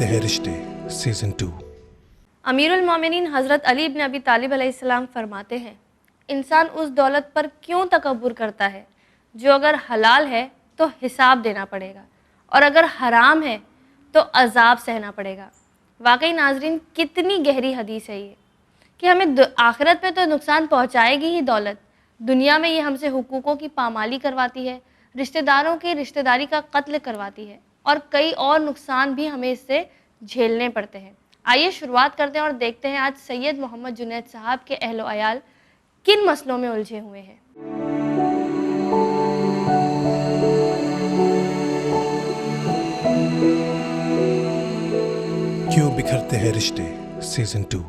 बिखरते हैं रिश्ते सीजन 2। अमीरुल मोमिनीन हज़रत अली इब्न अबी तालिब अलैहिस्सलाम फरमाते हैं, इंसान उस दौलत पर क्यों तकब्बुर करता है जो अगर हलाल है तो हिसाब देना पड़ेगा और अगर हराम है तो अजाब सहना पड़ेगा। वाकई नाजरीन, कितनी गहरी हदीस है ये कि हमें आखिरत में तो नुकसान पहुंचाएगी ही दौलत, दुनिया में ये हमसे हुकूकों की पामाली करवाती है, रिश्तेदारों की रिश्तेदारी का कत्ल करवाती है और कई और नुकसान भी हमें इससे झेलने पड़ते हैं। आइए शुरुआत करते हैं और देखते हैं आज सैयद मोहम्मद जुनैद साहब के अहलो अयाल किन मसलों में उलझे हुए हैं। क्यों बिखरते हैं रिश्ते सीजन 2।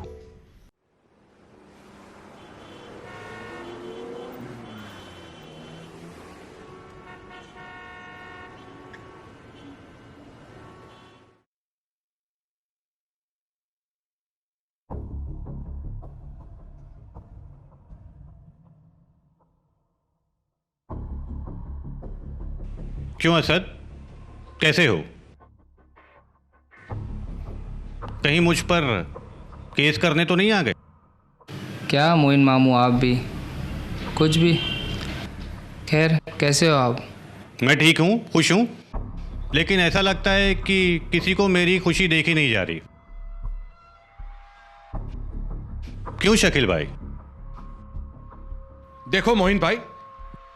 क्यों असद, कैसे हो? कहीं मुझ पर केस करने तो नहीं आ गए? क्या मोइन मामू, आप भी कुछ भी। खैर, कैसे हो आप? मैं ठीक हूँ, खुश हूँ, लेकिन ऐसा लगता है कि किसी को मेरी खुशी देखी नहीं जा रही। क्यों शकील भाई? देखो मोहिन भाई,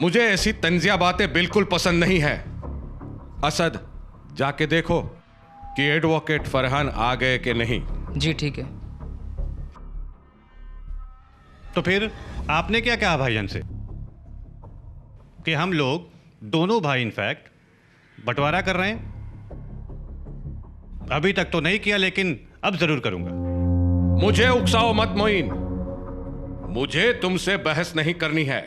मुझे ऐसी तंजिया बातें बिल्कुल पसंद नहीं है। असद, जाके देखो कि एडवोकेट फरहान आ गए कि नहीं। जी ठीक है। तो फिर आपने क्या कहा भाईजान से कि हम लोग दोनों भाई इनफैक्ट बंटवारा कर रहे हैं? अभी तक तो नहीं किया, लेकिन अब जरूर करूंगा। मुझे उकसाओ मत मोइन, मुझे तुमसे बहस नहीं करनी है।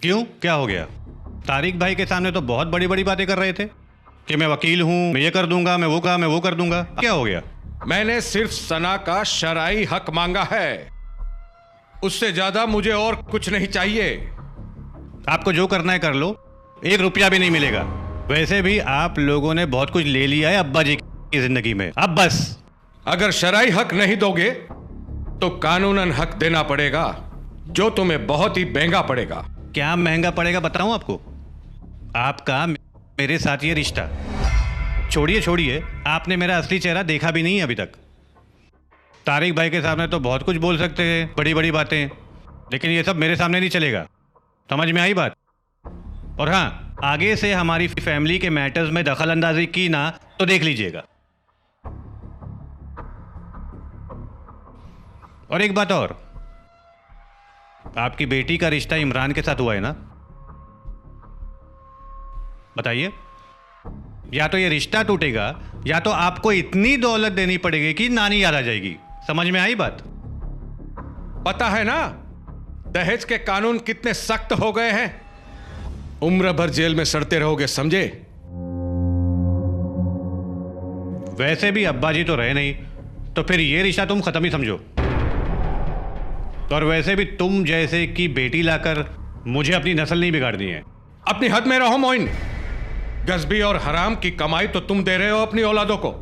क्यों, क्या हो गया? तारिक भाई के सामने तो बहुत बड़ी बड़ी बातें कर रहे थे कि मैं वकील हूं, मैं ये कर दूंगा, मैं वो कर दूंगा। क्या हो गया? मैंने सिर्फ सना का शरई हक मांगा है, उससे ज्यादा मुझे और कुछ नहीं चाहिए। आपको जो करना है कर लो, 1 रुपया भी नहीं मिलेगा। वैसे भी आप लोगों ने बहुत कुछ ले लिया है अब्बा जी की जिंदगी में, अब बस। अगर शरई हक नहीं दोगे तो कानूनन हक देना पड़ेगा, जो तुम्हें बहुत ही महंगा पड़ेगा। क्या महंगा पड़ेगा बताऊं आपको? आपका मेरे साथ ये रिश्ता। छोड़िए छोड़िए, आपने मेरा असली चेहरा देखा भी नहीं है अभी तक। तारिक भाई के सामने तो बहुत कुछ बोल सकते हैं, बड़ी बड़ी बातें, लेकिन ये सब मेरे सामने नहीं चलेगा। समझ में आई बात? और हाँ, आगे से हमारी फैमिली के मैटर्स में दखल अंदाजी की ना तो देख लीजिएगा। और एक बात और, आपकी बेटी का रिश्ता इमरान के साथ हुआ है ना? बताइए, या तो ये रिश्ता टूटेगा या तो आपको इतनी दौलत देनी पड़ेगी कि नानी याद आ जाएगी। समझ में आई बात? पता है ना दहेज के कानून कितने सख्त हो गए हैं, उम्र भर जेल में सड़ते रहोगे, समझे? वैसे भी अब्बा जी तो रहे नहीं, तो फिर ये रिश्ता तुम खत्म ही समझो। और वैसे भी तुम जैसे की बेटी लाकर मुझे अपनी नस्ल नहीं बिगाड़नी है। अपनी हद में रहो मोइन, गजबी और हराम की कमाई तो तुम दे रहे हो अपनी औलादों को।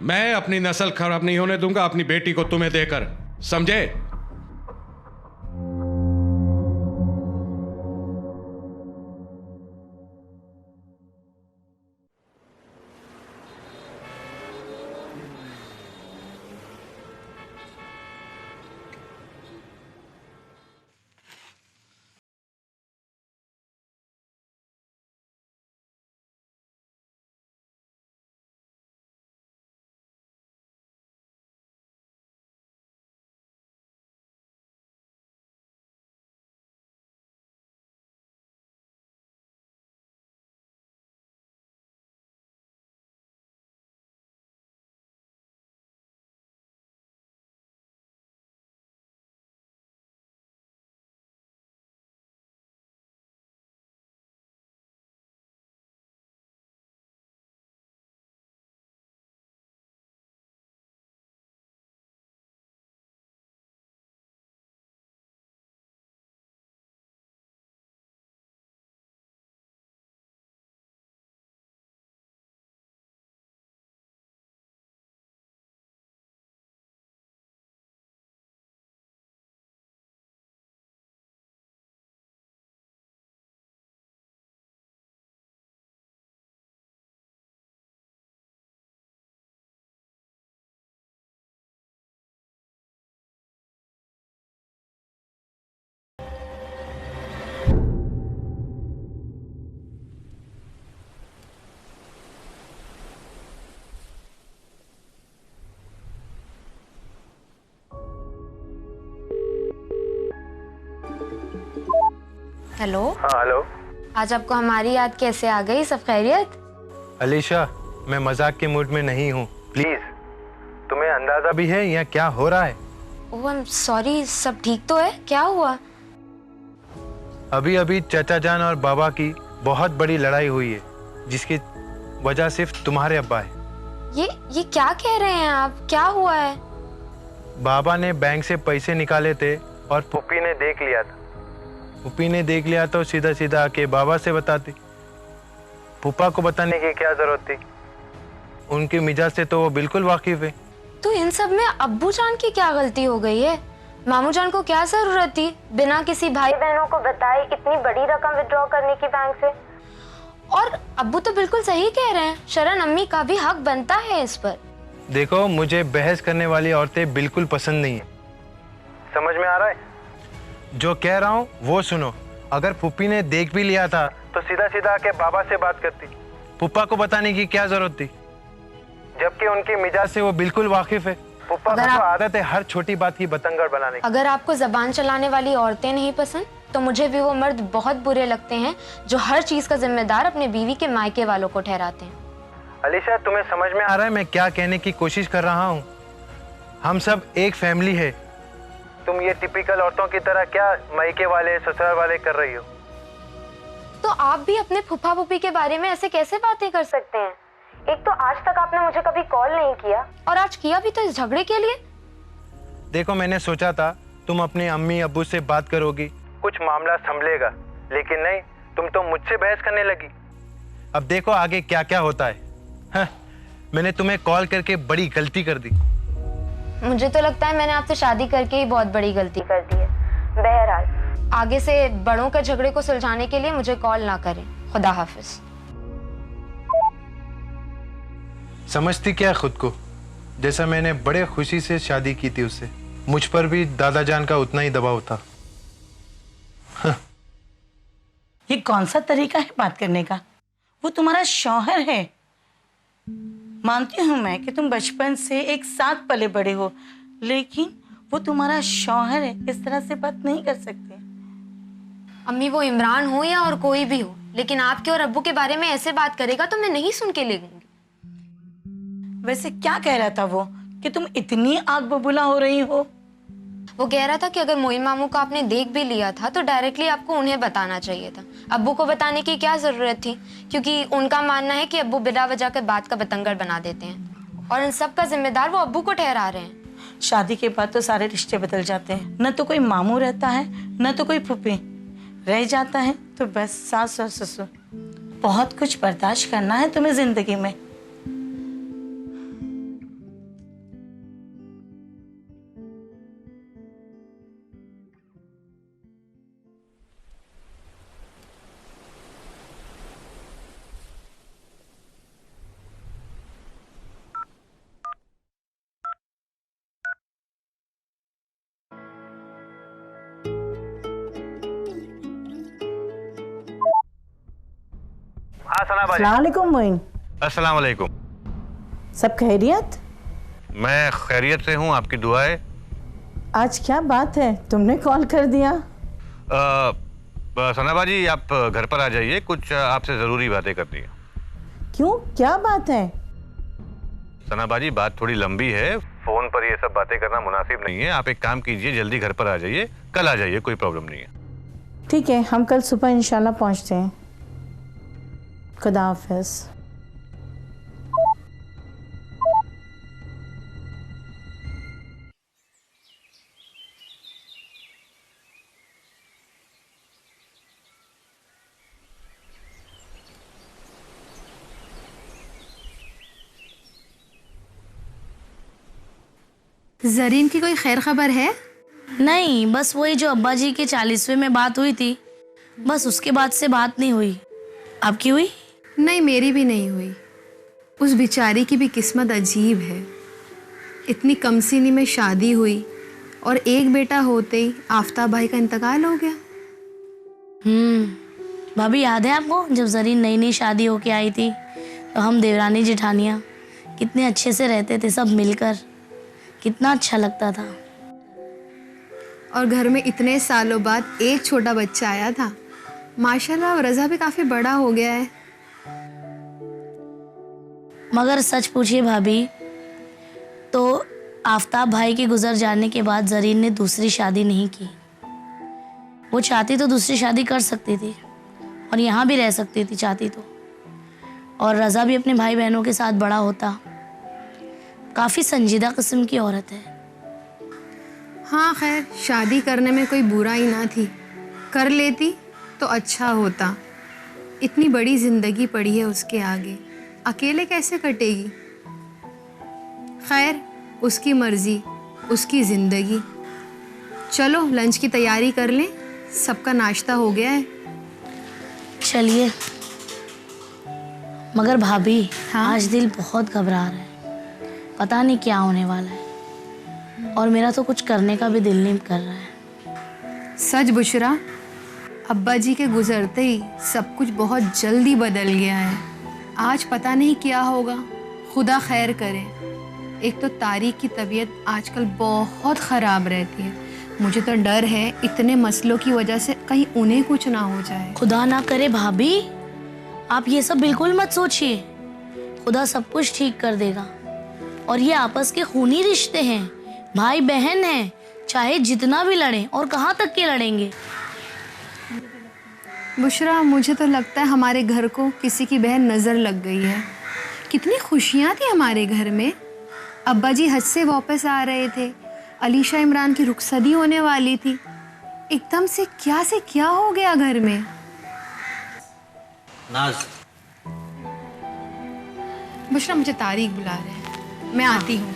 मैं अपनी नस्ल खराब नहीं होने दूंगा अपनी बेटी को तुम्हें देकर, समझे? हेलो। हाँ हेलो। आज आपको हमारी याद कैसे आ गई? सब खैरियत? अलीशा, मैं मजाक के मूड में नहीं हूँ, प्लीज। तुम्हें अंदाजा भी है यहाँ क्या हो रहा है? ओह आई एम सॉरी, सब ठीक तो है? क्या हुआ? अभी अभी चाचा जान और बाबा की बहुत बड़ी लड़ाई हुई है, जिसकी वजह सिर्फ तुम्हारे अब्बा है। ये क्या कह रहे हैं आप? क्या हुआ है? बाबा ने बैंक से पैसे निकाले थे और पुप्पी ने देख लिया था। पुप्पी ने देख लिया तो सीधा सीधा आके बाबा से बताती। पुप्पा को बताने की क्या जरूरत थी? उनके मिजाज से तो वो बिल्कुल वाकिफ है। तो इन सब में अब्बू जान की क्या गलती हो गई है? मामू जान को क्या जरूरत थी बिना किसी भाई बहनों को बताए इतनी बड़ी रकम विड्रॉ करने की बैंक से? और अब्बू तो बिल्कुल सही कह रहे हैं, शरण अम्मी का भी हक बनता है इस पर। देखो, मुझे बहस करने वाली औरतें बिल्कुल पसंद नहीं है। समझ में आ रहा है? जो कह रहा हूँ वो सुनो। अगर पुप्पी ने देख भी लिया था तो सीधा सीधा आके बाबा से बात करती। पुप्पा को बताने की क्या जरूरत थी, जबकि उनके मिजाज से वो बिल्कुल वाकिफ है। पुप्पा को तो आदत है हर छोटी बात की बतंगड़ बनाने की। अगर आपको जबान चलाने वाली औरतें नहीं पसंद तो मुझे भी वो मर्द बहुत बुरे लगते हैं जो हर चीज का जिम्मेदार अपने बीवी के मायके वालों को ठहराते हैं। अलीशा, तुम्हें समझ में आ रहा है मैं क्या कहने की कोशिश कर रहा हूँ? हम सब एक फैमिली है। तुम ये टिपिकल औरतों की तरह क्या मायके वाले ससुराल वाले कर रही हो? तो आप भी अपने फूफा फूफी के बारे में ऐसे कैसे बातें कर सकते हैं? एक तो आज तक आपने मुझे कभी कॉल नहीं किया और आज किया भी तो इस झगड़े के लिए। देखो, मैंने सोचा था तुम अपने अम्मी अब्बू से बात करोगी, कुछ मामला संभलेगा, लेकिन नहीं, तुम तो मुझसे बहस करने लगी। अब देखो आगे क्या क्या होता है। हाँ, मैंने तुम्हें कॉल करके बड़ी गलती कर दी। मुझे तो लगता है मैंने आपसे शादी करके ही बहुत बड़ी गलती कर दी है। बहरहाल, आगे से बड़ों के झगड़े को सुलझाने के लिए मुझे कॉल ना करें। खुदा हाफिज। समझती क्या खुद को? जैसा मैंने बड़े खुशी से शादी की थी उससे, मुझ पर भी दादा जान का उतना ही दबाव था। ये कौन सा तरीका है बात करने का? वो तुम्हारा शौहर है। मानती हूं मैं कि तुम बचपन से एक साथ पले बड़े हो, लेकिन वो तुम्हारा शौहर है, इस तरह से बात नहीं कर सकते। अम्मी, वो इमरान हो या और कोई भी हो, लेकिन आपके और अब्बू के बारे में ऐसे बात करेगा तो मैं नहीं सुन के लेंगी। वैसे क्या कह रहा था वो कि तुम इतनी आग बबूला हो रही हो? वो कह रहा था कि अगर मोइन मामू को आपने देख भी लिया था तो डायरेक्टली आपको उन्हें बताना चाहिए था। अब्बू को बताने की क्या जरूरत थी, क्योंकि उनका मानना है कि अब्बू बिला वजह के बात का बतंगड़ बना देते हैं और इन सब का जिम्मेदार वो अब्बू को ठहरा रहे हैं। शादी के बाद तो सारे रिश्ते बदल जाते हैं, न तो कोई मामू रहता है न तो कोई फूफी रह जाता है, तो बस सास और ससुर। बहुत कुछ बर्दाश्त करना है तुम्हें जिंदगी में। अस्सलाम वालेकुम मोइन। अस्सलाम वालेकुम। सब खैरियत? मैं खैरियत से हूँ, आपकी दुआएं। आज क्या बात है, तुमने कॉल कर दिया? सनाबाजी, आप घर पर आ जाइए, कुछ आपसे ज़रूरी बातें करनी है। क्यों, क्या बात है? सनाबाजी, बात थोड़ी लंबी है, फ़ोन पर ये सब बातें करना मुनासिब नहीं है। आप एक काम कीजिए, जल्दी घर पर आ जाइए, कल आ जाइए, कोई प्रॉब्लम नहीं है। ठीक है, हम कल सुबह इंशाल्लाह पहुंचते हैं। खुदा हाफिज। जरीन की कोई खैर खबर है? नहीं, बस वही जो अब्बा जी के 40वें में बात हुई थी, बस उसके बाद से बात नहीं हुई। आपकी हुई? नहीं, मेरी भी नहीं हुई। उस बेचारी की भी किस्मत अजीब है। इतनी कम सीनी में शादी हुई और एक बेटा होते ही आफ्ताब भाई का इंतकाल हो गया। भाभी, याद है आपको जब जरीन नई नई शादी होके आई थी तो हम देवरानी जेठानियाँ कितने अच्छे से रहते थे, सब मिलकर, कितना अच्छा लगता था। और घर में इतने सालों बाद एक छोटा बच्चा आया था, माशाल्लाह रज़ा भी काफ़ी बड़ा हो गया है। मगर सच पूछिए भाभी तो आफ्ताब भाई के गुजर जाने के बाद ज़रीन ने दूसरी शादी नहीं की। वो चाहती तो दूसरी शादी कर सकती थी और यहाँ भी रह सकती थी चाहती तो, और रज़ा भी अपने भाई बहनों के साथ बड़ा होता। काफ़ी संजीदा किस्म की औरत है। हाँ खैर, शादी करने में कोई बुराई ना थी, कर लेती तो अच्छा होता। इतनी बड़ी ज़िंदगी पड़ी है उसके आगे, अकेले कैसे कटेगी। खैर, उसकी मर्ज़ी, उसकी ज़िंदगी। चलो लंच की तैयारी कर लें, सबका नाश्ता हो गया है। चलिए। मगर भाभी हाँ? आज दिल बहुत घबरा रहा है, पता नहीं क्या होने वाला है, और मेरा तो कुछ करने का भी दिल नहीं कर रहा है। सच बुशरा, अब्बा जी के गुजरते ही सब कुछ बहुत जल्दी बदल गया है। आज पता नहीं क्या होगा, खुदा खैर करे। एक तो तारिक की तबीयत आजकल बहुत ख़राब रहती है। मुझे तो डर है इतने मसलों की वजह से कहीं उन्हें कुछ ना हो जाए। खुदा ना करे भाभी, आप ये सब बिल्कुल मत सोचिए। खुदा सब कुछ ठीक कर देगा, और ये आपस के खूनी रिश्ते हैं, भाई बहन हैं, चाहे जितना भी लड़ें और कहाँ तक के लड़ेंगे। बुशरा, मुझे तो लगता है हमारे घर को किसी की बहन नज़र लग गई है। कितनी खुशियाँ थी हमारे घर में। अब्बा जी हज से वापस आ रहे थे, अलीशा इमरान की रुखसती होने वाली थी। एकदम से क्या हो गया घर में। नाज, बुशरा, मुझे तारीक बुला रहे हैं, मैं आती हूँ।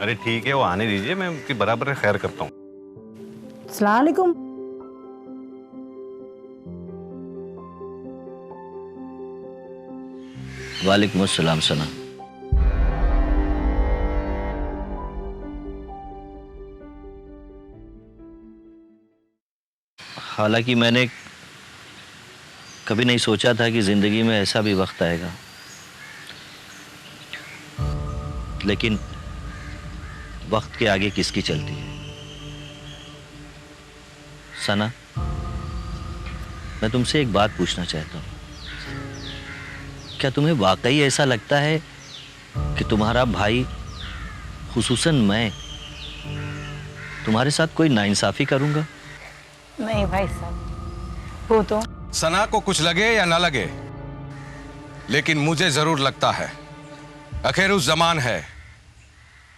अरे ठीक है, वो आने दीजिए, मैं उनकी बराबर खैर करता हूँ। अस्सलाम वालेकुम। वालेकुम अस्सलाम सना। हालांकि मैंने कभी नहीं सोचा था कि जिंदगी में ऐसा भी वक्त आएगा, लेकिन वक्त के आगे किसकी चलती है। सना, मैं तुमसे एक बात पूछना चाहता हूँ। क्या तुम्हें वाकई ऐसा लगता है कि तुम्हारा भाई, खुसूसन मैं, तुम्हारे साथ कोई नाइंसाफी करूंगा? नहीं भाई साहब, वो तो सना को कुछ लगे या ना लगे, लेकिन मुझे जरूर लगता है। आखिर उस जमान है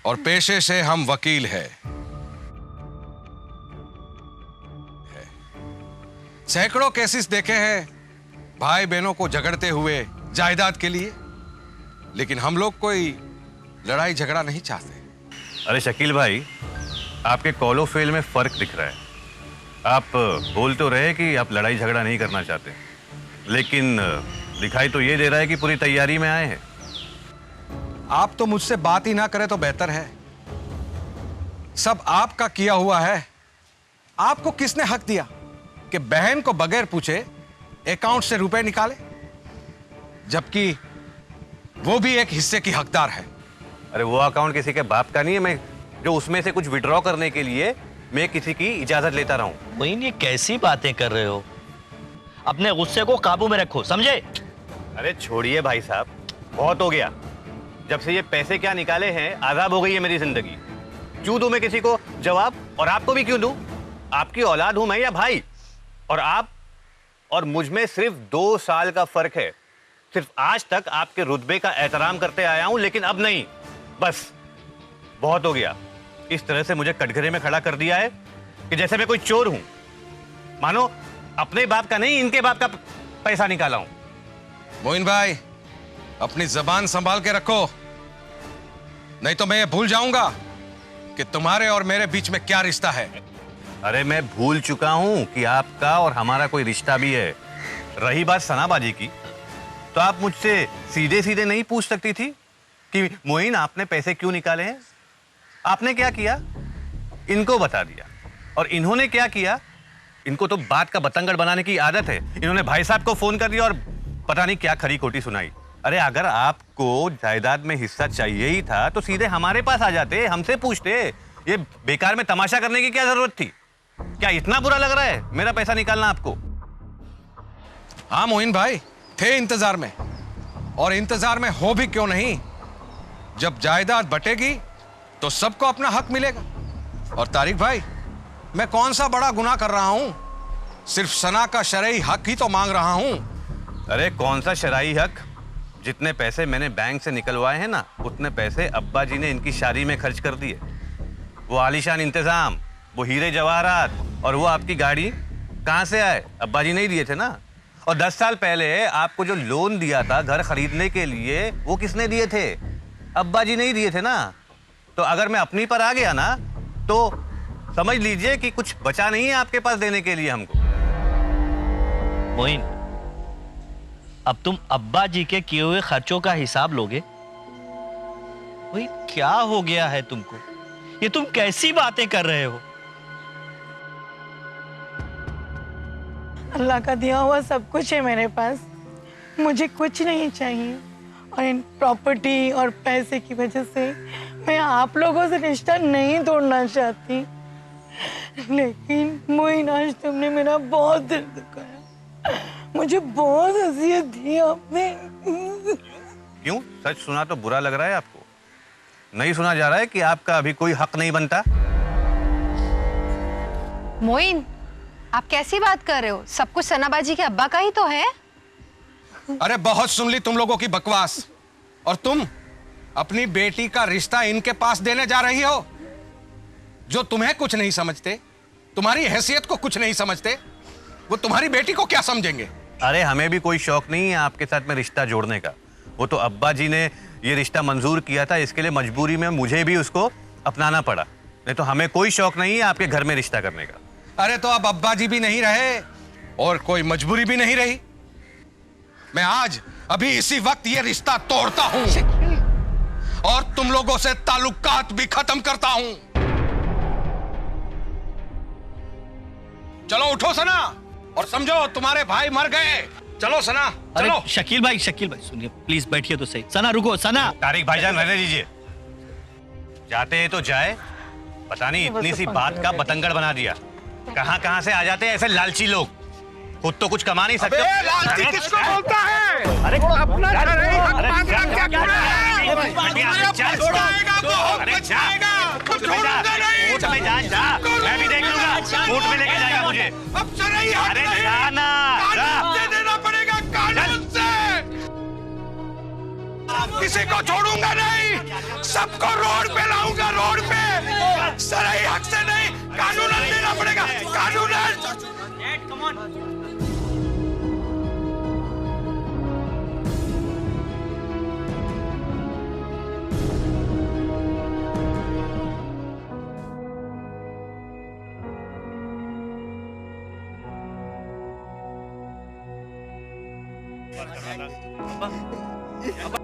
और पेशे से हम वकील है। सैकड़ों केसेस देखे हैं भाई बहनों को झगड़ते हुए जायदाद के लिए, लेकिन हम लोग कोई लड़ाई झगड़ा नहीं चाहते। अरे शकील भाई, आपके कॉलो फेल में फर्क दिख रहा है। आप बोल तो रहे कि आप लड़ाई झगड़ा नहीं करना चाहते, लेकिन दिखाई तो ये दे रहा है कि पूरी तैयारी में आए हैं। आप तो मुझसे बात ही ना करें तो बेहतर है। सब आपका किया हुआ है। आपको किसने हक दिया कि बहन को बगैर पूछे अकाउंट से रुपए निकाले, जबकि वो भी एक हिस्से की हकदार है। अरे वो अकाउंट किसी के बाप का नहीं है, मैं जो उसमें से कुछ विड्रॉ करने के लिए मैं किसी की इजाजत लेता रहा हूं। मोइन, ये कैसी बातें कर रहे हो? अपने गुस्से को काबू में रखो, समझे? अरे छोड़िए भाई साहब, बहुत हो गया। जब से ये पैसे क्या निकाले हैं, आजाब हो गई है मेरी जिंदगी। क्यों दूं मैं किसी को जवाब, और आपको भी क्यों दूं? आपकी औलाद हूं मैं या भाई? और आप और मुझ में सिर्फ 2 साल का फर्क है। सिर्फ आज तक आपके रुतबे का एहतराम करते आया हूं, लेकिन अब नहीं। बस बहुत हो गया। इस तरह से मुझे कटघरे में खड़ा कर दिया है कि जैसे मैं कोई चोर हूं। मानो अपने बाप का नहीं, इनके बाप का पैसा निकाला हूं। मोइन भाई, अपनी जबान संभाल के रखो, नहीं तो मैं ये भूल जाऊंगा कि तुम्हारे और मेरे बीच में क्या रिश्ता है। अरे मैं भूल चुका हूं कि आपका और हमारा कोई रिश्ता भी है। रही बात सनाबाजी की, तो आप मुझसे सीधे सीधे नहीं पूछ सकती थी कि मोइन आपने पैसे क्यों निकाले हैं? आपने क्या किया? इनको बता दिया। और इन्होंने क्या किया? इनको तो बात का बतंगड़ बनाने की आदत है। इन्होंने भाई साहब को फोन कर दिया और पता नहीं क्या खरी खोटी सुनाई। अरे अगर आपको जायदाद में हिस्सा चाहिए ही था तो सीधे हमारे पास आ जाते, हमसे पूछते। ये बेकार में तमाशा करने की क्या जरूरत थी? क्या इतना बुरा लग रहा है मेरा पैसा निकालना आपको? हाँ मोइन भाई, थे इंतजार में, और इंतजार में हो भी क्यों नहीं। जब जायदाद बटेगी तो सबको अपना हक मिलेगा। और तारिक भाई, मैं कौन सा बड़ा गुनाह कर रहा हूं? सिर्फ सना का शरई हक ही तो मांग रहा हूं। अरे कौन सा शरई हक? जितने पैसे मैंने बैंक से निकलवाए हैं ना, उतने पैसे अब्बा जी ने इनकी शादी में खर्च कर दिए। वो आलीशान इंतजाम, वो हीरे जवाहरात और वो आपकी गाड़ी कहाँ से आए? अब्बा जी नहीं दिए थे ना। और 10 साल पहले आपको जो लोन दिया था घर खरीदने के लिए, वो किसने दिए थे? अब्बा जी नहीं दिए थे ना। तो अगर मैं अपनी पर आ गया ना तो समझ लीजिए कि कुछ बचा नहीं है आपके पास देने के लिए हमको। मोइन, अब तुम अब्बा जी के किए हुए खर्चों का हिसाब लोगे? मोइन, क्या हो गया है तुमको? ये तुम कैसी बातें कर रहे हो? अल्लाह का दिया हुआ सब कुछ है मेरे पास, मुझे कुछ नहीं चाहिए। और इन प्रॉपर्टी और पैसे की वजह से मैं आप लोगों से रिश्ता नहीं तोड़ना चाहती, लेकिन मोइन आज तुमने मेरा बहुत दिल दुखाया। मुझे बहुत अजियत दी आपने। क्यों? सच सुना तो बुरा लग रहा है आपको? नहीं सुना जा रहा है कि आपका अभी कोई हक नहीं बनता? मोइन, आप कैसी बात कर रहे हो? सब कुछ सनाबाजी के अब्बा का ही तो है। अरे बहुत सुन ली तुम लोगों की बकवास। और तुम अपनी बेटी का रिश्ता इनके पास देने जा रही हो, जो तुम्हें कुछ नहीं समझते, तुम्हारी हैसियत को कुछ नहीं समझते। वो तुम्हारी बेटी को क्या समझेंगे? अरे हमें भी कोई शौक नहीं है आपके साथ में रिश्ता जोड़ने का। वो तो अब्बा जी ने ये रिश्ता मंजूर किया था, इसके लिए मजबूरी में मुझे भी उसको अपनाना पड़ा। नहीं तो हमें कोई शौक नहीं है आपके घर में रिश्ता करने का। अरे तो अब अब्बा जी भी नहीं रहे और कोई मजबूरी भी नहीं रही। मैं आज अभी इसी वक्त ये रिश्ता तोड़ता हूं और तुम लोगों से ताल्लुकात भी खत्म करता हूं। चलो उठो सना, और समझो तुम्हारे भाई मर गए। चलो सना, चलो। अरे शकील भाई सुनिए प्लीज, बैठिए तो सही। सना रुको, सना। तारिक भाईजान रहने दीजिए, जाते हैं तो जाए। पता नहीं इतनी सी बात का बतंगड़ बना दिया। कहां से आ जाते हैं ऐसे लालची लोग, खुद तो कुछ कमा नहीं सकते। लालची किसको बोलता है? अरे अपना घर है, हक अरे मांगना क्या गुनाह है? अरे पछताएगा, बहुत पछताएगा। छोड़ूंगा नहीं। कोर्ट में जा, मैं भी देख लूंगा। कोर्ट में लेके जाएगा मुझे। अब से नहीं हक अरे नहीं। जाना, कानून से देना पड़ेगा, कानून से। किसी को छोड़ूंगा नहीं, सबको रोड पे लाऊंगा, रोड पे। सही हक से नहीं, कानूनन देना पड़ेगा, कानूनन।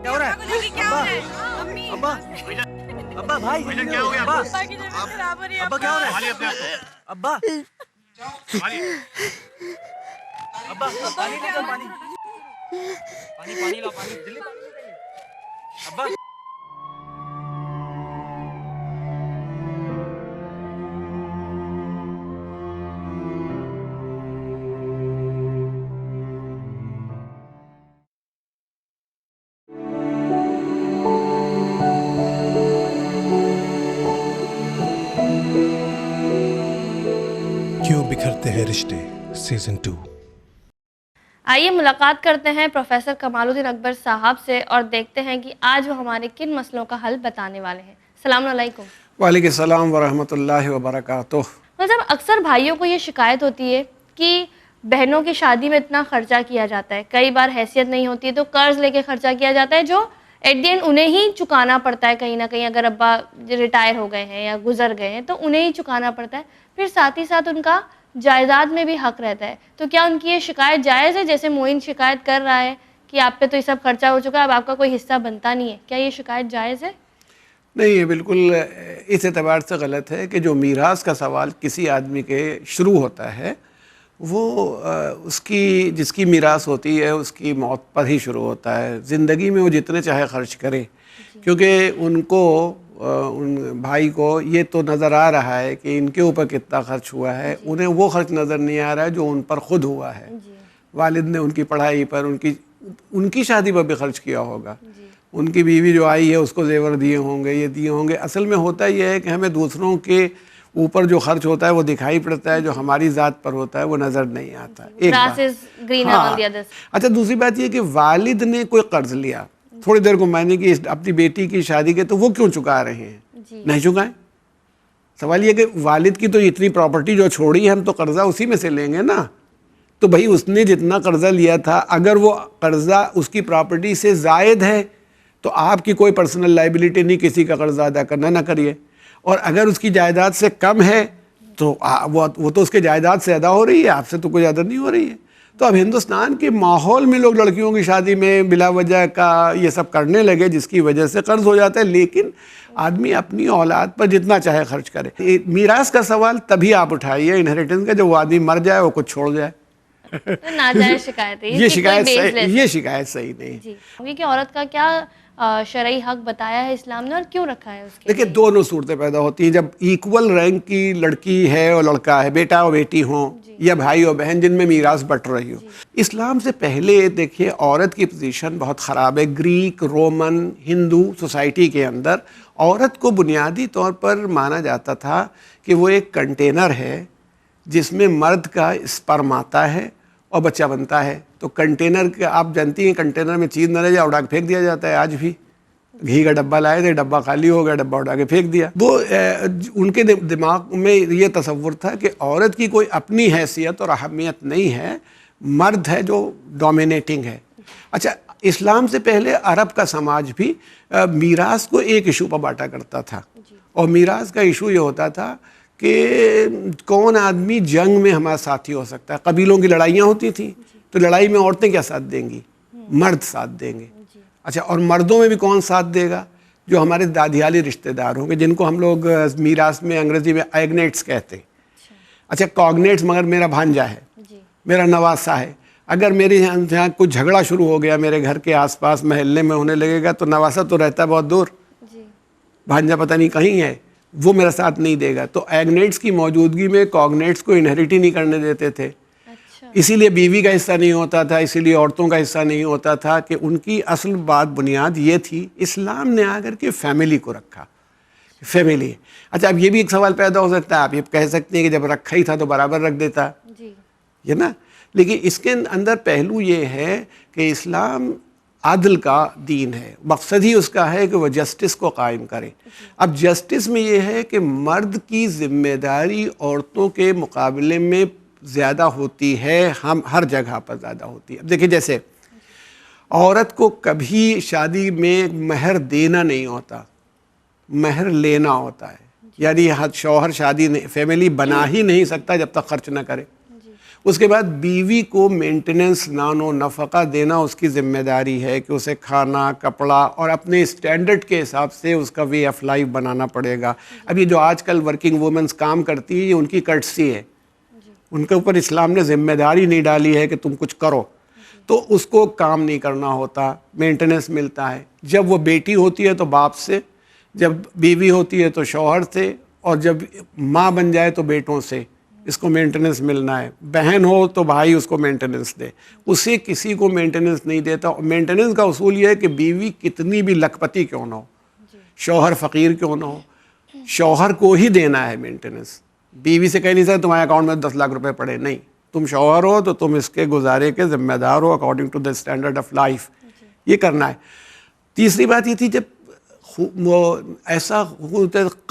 क्या हो रहा है? अब्बा, अब्बा भाई, क्या हो गया? अब्बा क्या हो रहा है? अब्बा, अब्बा पानी लेकर, पानी ला, पानी जल्दी। अब्बा क्यों बिखरते हैं रिश्ते सीजन 2। आइए मुलाकात करते हैं प्रोफेसर कमालुद्दीन अकबर साहब से और देखते हैं कि आज वो हमारे किन मसलों का हल बताने वाले हैं। अस्सलाम वालेकुम। वालेकुम सलाम व रहमतुल्लाहि व बरकातुह। मतलब अक्सर भाइयों को ये शिकायत होती है कि बहनों की शादी में इतना खर्चा किया जाता है, कई बार हैसियत नहीं होती है तो कर्ज लेके खर्चा किया जाता है, जो एट द एंड उन्हें ही चुकाना पड़ता है। कहीं ना कहीं अगर अब्बा रिटायर हो गए हैं या गुजर गए हैं तो उन्हें ही चुकाना पड़ता है। फिर साथ ही साथ उनका जायदाद में भी हक रहता है। तो क्या उनकी ये शिकायत जायज़ है, जैसे मोइन शिकायत कर रहा है, कि आप पे तो ये सब खर्चा हो चुका है, अब आपका कोई हिस्सा बनता नहीं है, क्या ये शिकायत जायज़ है? नहीं, ये बिल्कुल इस एतबार से गलत है कि जो मीरास का सवाल किसी आदमी के शुरू होता है वो उसकी जिसकी मीरास होती है उसकी मौत पर ही शुरू होता है। ज़िंदगी में वो जितने चाहे खर्च करें, क्योंकि उनको उन भाई को ये तो नज़र आ रहा है कि इनके ऊपर कितना खर्च हुआ है, उन्हें वो खर्च नज़र नहीं आ रहा है जो उन पर खुद हुआ है। वालिद ने उनकी पढ़ाई पर, उनकी शादी पर भी खर्च किया होगा, उनकी बीवी जो आई है उसको जेवर दिए होंगे, ये दिए होंगे। असल में होता यह है कि हमें दूसरों के ऊपर जो खर्च होता है वो दिखाई पड़ता है, जो हमारी ज़ात पर होता है वो नज़र नहीं आता। एक बात। हाँ। अच्छा, दूसरी बात ये कि वालिद ने कोई कर्ज लिया, थोड़ी देर को मैंने कि अपनी बेटी की शादी के, तो वो क्यों चुका रहे हैं? नहीं चुकाएं। सवाल ये कि वालिद की तो इतनी प्रॉपर्टी जो छोड़ी है, हम तो कर्जा उसी में से लेंगे ना। तो भाई उसने जितना कर्जा लिया था, अगर वो कर्जा उसकी प्रॉपर्टी से ज़ायद है तो आपकी कोई पर्सनल लाइबिलिटी नहीं, किसी का कर्जा अदा करना ना करिए। और अगर उसकी जायदाद से कम है तो वो तो उसके जायदाद से अदा हो रही है, आपसे तो कोई ज़्यादा नहीं हो रही है। तो अब हिंदुस्तान के माहौल में लोग लड़कियों की शादी में बिला वजह का ये सब करने लगे, जिसकी वजह से कर्ज हो जाता है। लेकिन आदमी अपनी औलाद पर जितना चाहे खर्च करे। मीरास का सवाल तभी आप उठाइए इनहेरिटेंस का, जब वो आदमी मर जाए, वो कुछ छोड़ जाए। तो नाजायज शिकायत है, ये शिकायत सही नहीं। जी, कि औरत का क्या शरई हक बताया है इस्लाम ने और क्यों रखा है उसके? देखिए, दोनों सूरतें पैदा होती हैं जब इक्वल रैंक की लड़की है और लड़का है, बेटा और बेटी हों या भाई और बहन, जिनमें मीरास बट रही हो। इस्लाम से पहले देखिए औरत की पोजीशन बहुत ख़राब है। ग्रीक, रोमन, हिंदू सोसाइटी के अंदर औरत को बुनियादी तौर पर माना जाता था कि वो एक कंटेनर है जिसमें मर्द का स्पर्म आता है और बच्चा बनता है। तो कंटेनर के, आप जानती हैं, कंटेनर में चीज़ न रह जाए उड़ा के फेंक दिया जाता है। आज भी घी का डब्बा लाए थे, डब्बा खाली हो गया, डब्बा उड़ा के फेंक दिया। वो उनके दिमाग में ये तसव्वुर था कि औरत की कोई अपनी हैसियत और अहमियत नहीं है, मर्द है जो डोमिनेटिंग है। अच्छा, इस्लाम से पहले अरब का समाज भी मीरास को एक इशू पर बांटा करता था, और मीरास का इशू ये होता था कि कौन आदमी जंग में हमारा साथी हो सकता है। कबीलों की लड़ाइयाँ होती थी, तो लड़ाई में औरतें क्या साथ देंगी? मर्द साथ देंगे। अच्छा, और मर्दों में भी कौन साथ देगा? जो हमारे दादियाली रिश्तेदार होंगे, जिनको हम लोग मीरास में अंग्रेजी में एग्नेट्स कहते हैं। अच्छा, कॉग्नेट्स मगर मेरा भांजा है, मेरा नवासा है। अगर मेरे यहाँ कुछ झगड़ा शुरू हो गया मेरे घर के आसपास मोहल्ले में होने लगेगा, तो नवासा तो रहता है बहुत दूर, भांजा पता नहीं कहीं है, वो मेरा साथ नहीं देगा। तो एग्नेट्स की मौजूदगी में कॉग्नेट्स को इनहेरिट ही नहीं करने देते थे। इसीलिए बीवी का हिस्सा नहीं होता था, इसीलिए औरतों का हिस्सा नहीं होता था। कि उनकी असल बात, बुनियाद ये थी, इस्लाम ने आकर के फैमिली को रखा, फैमिली। अच्छा, अब ये भी एक सवाल पैदा हो सकता है, आप ये कह सकते हैं कि जब रखा ही था तो बराबर रख देता, ये ना। लेकिन इसके अंदर पहलू ये है कि इस्लाम आदल का दीन है, मकसद ही उसका है कि वह जस्टिस को कायम करे। अब जस्टिस में ये है कि मर्द की जिम्मेदारी औरतों के मुकाबले में ज़्यादा होती है, हम हर जगह पर ज़्यादा होती है। अब देखिए, जैसे औरत को कभी शादी में महर देना नहीं होता, महर लेना होता है। यानी शौहर शादी फैमिली बना ही नहीं सकता जब तक खर्च ना करे। उसके बाद बीवी को मेंटेनेंस, नानो नफ़का देना उसकी ज़िम्मेदारी है कि उसे खाना, कपड़ा और अपने स्टैंडर्ड के हिसाब से उसका वे ऑफ लाइफ बनाना पड़ेगा। अब ये जो आजकल वर्किंग वुमेंस काम करती है, ये उनकी कर्टसी है, उनके ऊपर इस्लाम ने जिम्मेदारी नहीं डाली है कि तुम कुछ करो, तो उसको काम नहीं करना होता, मेंटेनेंस मिलता है। जब वो बेटी होती है तो बाप से, जब बीवी होती है तो शौहर से, और जब माँ बन जाए तो बेटों से इसको मेंटेनेंस मिलना है। बहन हो तो भाई उसको मेंटेनेंस दे, उसे किसी को मेंटेनेंस नहीं देता। मेंटेनेंस का उसूल ये है कि बीवी कितनी भी लखपति क्यों ना हो, शौहर फ़कीर क्यों ना हो, शौहर को ही देना है मेंटेनेंस। बीवी से कह नहीं सकते तुम्हारे अकाउंट में 10 लाख रुपए पड़े, नहीं। तुम शौहर हो तो तुम इसके गुजारे के ज़िम्मेदार हो according to the standard of life, ये करना है। तीसरी बात ये थी, जब वो ऐसा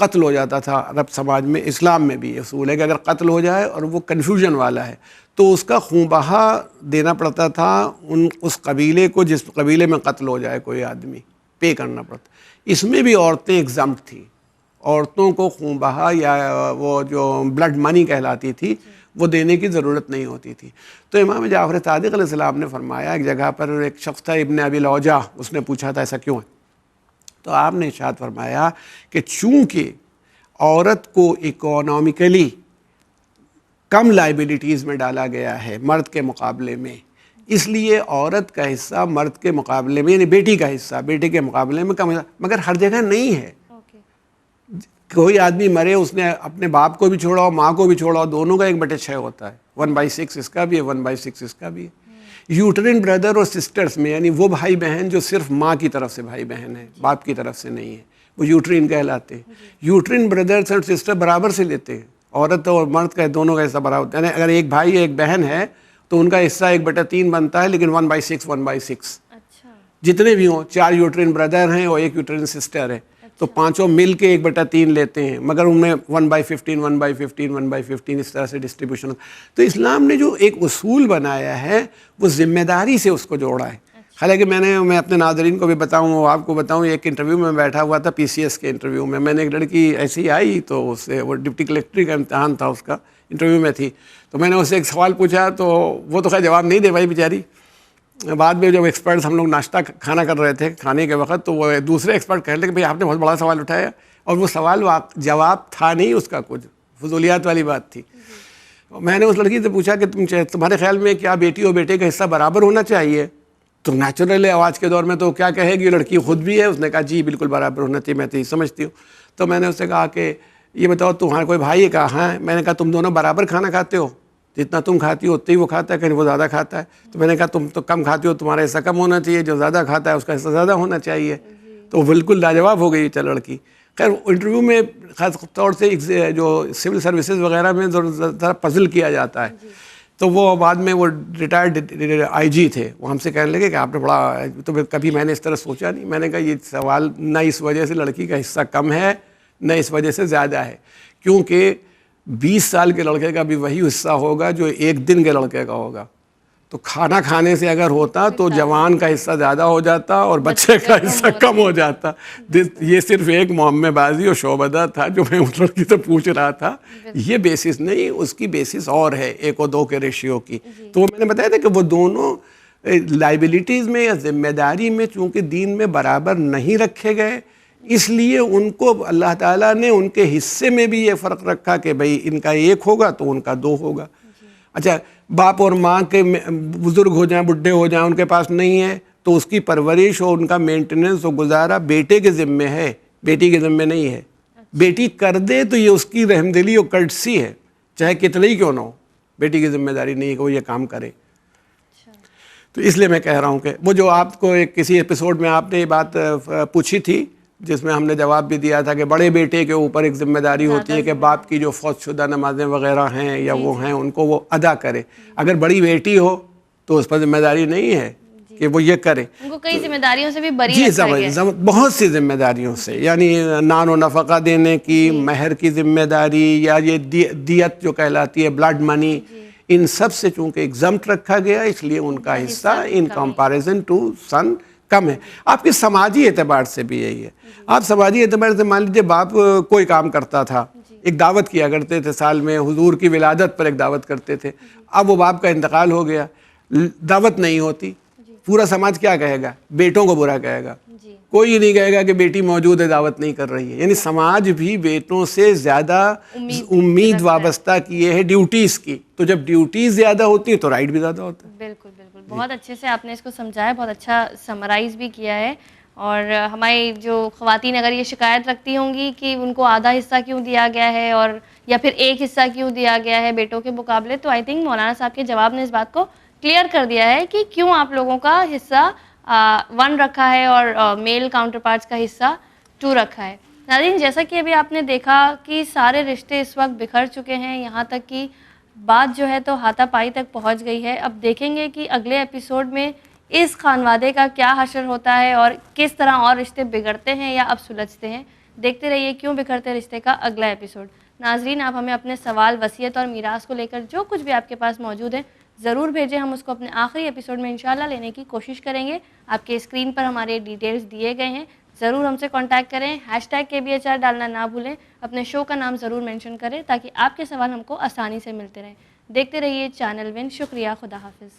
कत्ल हो जाता था अरब समाज में, इस्लाम में भी असूल है कि अगर कत्ल हो जाए और वो कन्फ्यूजन वाला है तो उसका खून बहा देना पड़ता था उस कबीले को, जिस कबीले में कत्ल हो जाए कोई आदमी, पे करना पड़ता। इसमें भी औरतें एग्जम्प्ट थी, औरतों को खून बहा या वो जो ब्लड मनी कहलाती थी वो देने की ज़रूरत नहीं होती थी। तो इमाम जाफ़र सादिक़ अलैहिस्सलाम ने फरमाया, एक जगह पर एक शख्स था इब्न अबी लौजा, उसने पूछा था ऐसा क्यों है, तो आपने इरशाद फरमाया कि चूँकि औरत को इकोनॉमिकली कम लाइबिलिटीज़ में डाला गया है मर्द के मुकाबले में, इसलिए औरत का हिस्सा मर्द के मुकाबले में, यानी बेटी का हिस्सा बेटे के मुकाबले में कम है। मगर हर जगह नहीं है। कोई आदमी मरे, उसने अपने बाप को भी छोड़ा और माँ को भी छोड़ा, दोनों का 1/6 होता है। 1/6 इसका भी है, 1/6 इसका भी है। यूटरिन ब्रदर और सिस्टर्स में, यानी वो भाई बहन जो सिर्फ माँ की तरफ से भाई बहन है, बाप की तरफ से नहीं है, वो यूटरिन कहलाते हैं। यूटरिन ब्रदर्स और सिस्टर बराबर से लेते हैं, औरत और मर्द का दोनों का हिस्सा बराबर। यानी अगर एक भाई एक बहन है तो उनका हिस्सा 1/3 बनता है, लेकिन 1/6 जितने भी हों, 4 यूटरिन ब्रदर हैं और 1 यूटरिन सिस्टर है, तो पांचों मिल के 1/3 लेते हैं, मगर उनमें 1/15 1/15 1/15 इस तरह से डिस्ट्रीब्यूशन। तो इस्लाम ने जो एक उसूल बनाया है वो जिम्मेदारी से उसको जोड़ा है। हालांकि मैं अपने नाज़रीन को भी बताऊं, आपको बताऊं, एक इंटरव्यू में बैठा हुआ था, PCS के इंटरव्यू में, मैंने एक लड़की ऐसी आई तो उससे, वो डिप्टी कलेक्टर का इम्तहान था, उसका इंटरव्यू में थी, तो मैंने उससे एक सवाल पूछा, तो वो तो खैर जवाब नहीं दे भाई बेचारी। बाद में जब एक्सपर्ट्स हम लोग नाश्ता खाना कर रहे थे, खाने के वक्त, तो वो दूसरे एक्सपर्ट कह रहे थे कि भाई आपने बहुत बड़ा सवाल उठाया, और वो सवाल जवाब था नहीं उसका, कुछ फजूलियात वाली बात थी। मैंने उस लड़की से पूछा कि तुम्हारे ख्याल में क्या बेटी और बेटे का हिस्सा बराबर होना चाहिए? तो नेचुरल है, आवाज़ के दौर में तो क्या कहेगी, लड़की खुद भी है। उसने कहा जी बिल्कुल बराबर होना चाहिए, मैं तो ये समझती हूँ। तो मैंने उससे कहा कि ये बताओ तुम्हारा कोई भाई है? कहा हाँ। मैंने कहा तुम दोनों बराबर खाना खाते हो? जितना तुम खाती हो उतना ही वो खाता है, कहीं वो ज़्यादा खाता है। तो मैंने कहा तुम तो कम खाती हो, तुम्हारा हिस्सा कम होना चाहिए, जो ज़्यादा खाता है उसका हिस्सा ज़्यादा होना चाहिए। तो बिल्कुल लाजवाब हो गई चल लड़की। खैर इंटरव्यू में ख़ास तौर से जो सिविल सर्विसेज वगैरह में ज़रा पजल किया जाता है, तो वो बाद में वो रिटायर्ड IG थे, वो हमसे कहने लगे कि आपने बड़ा, तो कभी मैंने इस तरह सोचा नहीं। मैंने कहा ये सवाल न इस वजह से लड़की का हिस्सा कम है, न इस वजह से ज़्यादा है, क्योंकि 20 साल के लड़के का भी वही हिस्सा होगा जो 1 दिन के लड़के का होगा। तो खाना खाने से अगर होता तो जवान का हिस्सा ज़्यादा हो जाता और बच्चे का हिस्सा कम हो जाता। ये सिर्फ एक मोहम्मदबाजी और शोबदा था जो मैं उस लड़की से पूछ रहा था। ये बेसिस नहीं, उसकी बेसिस और है 1 और 2 के रेशियो की। तो मैंने बताया था कि वो दोनों लाइबिलिटीज़ में या जिम्मेदारी में चूँकि दीन में बराबर नहीं रखे गए, इसलिए उनको अल्लाह ताला ने उनके हिस्से में भी ये फ़र्क रखा कि भाई इनका 1 होगा तो उनका 2 होगा। अच्छा, बाप और माँ के बुज़ुर्ग हो जाएं, बुढ़े हो जाएं, उनके पास नहीं है, तो उसकी परवरिश और उनका मेंटेनेंस और गुजारा बेटे के ज़िम्मे है, बेटी के ज़िम्मे नहीं है। बेटी कर दे तो ये उसकी रहमदिली और कर्टसी है, चाहे कितना ही क्यों ना हो, बेटी की जिम्मेदारी नहीं है कि वो ये काम करे। तो इसलिए मैं कह रहा हूँ कि वो जो आपको एक किसी एपिसोड में आपने ये बात पूछी थी, जिसमें हमने जवाब भी दिया था कि बड़े बेटे के ऊपर एक जिम्मेदारी होती है कि बाप की जो फौजशुदा नमाजें वगैरह हैं या वो हैं उनको वो अदा करे। अगर बड़ी बेटी हो तो उस पर जिम्मेदारी नहीं है कि वो ये करे, उनको कई जिम्मेदारियों से भी बरी जी बहुत सी जिम्मेदारियों से, यानी नान और नफ़का देने की, महर की जिम्मेदारी, या ये दियत जो कहलाती है, ब्लड मनी, इन सब से चूँकि एग्जम्प्ट रखा गया, इसलिए उनका हिस्सा इन कंपैरिजन टू सन कम है। आपके समाजी एतबार से भी यही है। आप समाजी एतबार से मान लीजिए बाप कोई काम करता था, एक दावत किया करते थे साल में, हुजूर की विलादत पर एक दावत करते थे। अब वो बाप का इंतकाल हो गया, दावत नहीं होती, पूरा समाज क्या कहेगा? बेटों को बुरा कहेगा, कोई नहीं कहेगा कि बेटी मौजूद है दावत नहीं कर रही है। यानी समाज भी बेटों से ज़्यादा उम्मीद वाबस्ता किए है ड्यूटीज़ की। तो जब ड्यूटीज़ ज़्यादा होती है तो राइट भी ज़्यादा होता है। बिल्कुल बिल्कुल, बहुत अच्छे से आपने इसको समझाया, बहुत अच्छा समराइज़ भी किया है। और हमारी जो ख़वातीन अगर ये शिकायत रखती होंगी कि उनको आधा हिस्सा क्यों दिया गया है और या फिर एक हिस्सा क्यों दिया गया है बेटों के मुकाबले, तो आई थिंक मौलाना साहब के जवाब ने इस बात को क्लियर कर दिया है कि क्यों आप लोगों का हिस्सा 1 रखा है और मेल काउंटर पार्ट्स का हिस्सा 2 रखा है। नाज़रीन, जैसा कि अभी आपने देखा कि सारे रिश्ते इस वक्त बिखर चुके हैं, यहाँ तक कि बात जो है तो हाथापाई तक पहुँच गई है। अब देखेंगे कि अगले एपिसोड में इस खानवादे का क्या हशर होता है और किस तरह और रिश्ते बिगड़ते हैं या अब सुलझते हैं। देखते रहिए क्यों बिखरते रिश्ते का अगला एपिसोड। नाजरीन, आप हमें अपने सवाल, वसीयत और मीरास को लेकर जो कुछ भी आपके पास मौजूद है ज़रूर भेजें। हम उसको अपने आखिरी एपिसोड में इंशाल्लाह लेने की कोशिश करेंगे। आपके स्क्रीन पर हमारे डिटेल्स दिए गए हैं, ज़रूर हमसे कांटेक्ट करें। #KBHR डालना ना भूलें। अपने शो का नाम ज़रूर मेंशन करें ताकि आपके सवाल हमको आसानी से मिलते रहें। देखते रहिए चैनल विन। शुक्रिया, खुदा हाफिज़।